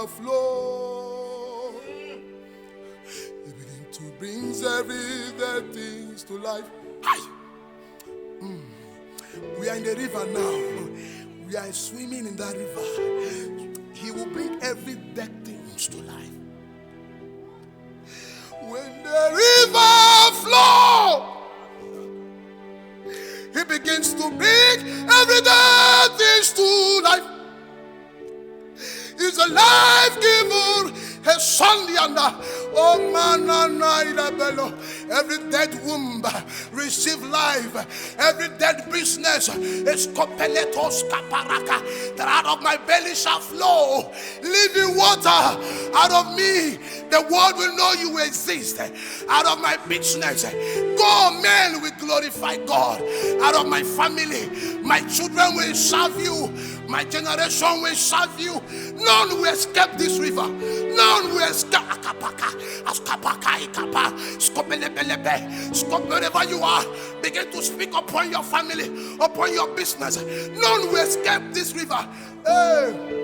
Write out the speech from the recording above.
flow. He begins to bring every dead things to life. Hi. We are in the river now. We are swimming in that river. He will bring every dead things to life. When the river flows, he begins to bring every dead things to life. He's a life giver. His son, oh man, every dead womb receive life. Every dead business is copeletos caparaka. That out of my belly shall flow living water. Out of me, the world will know you exist. Out of my business, go, men will glorify God. Out of my family, my children will serve you. My generation will serve you. None will escape this river. None will escape. Wherever you are, begin to speak upon your family, upon your business. None will escape this river. Hey.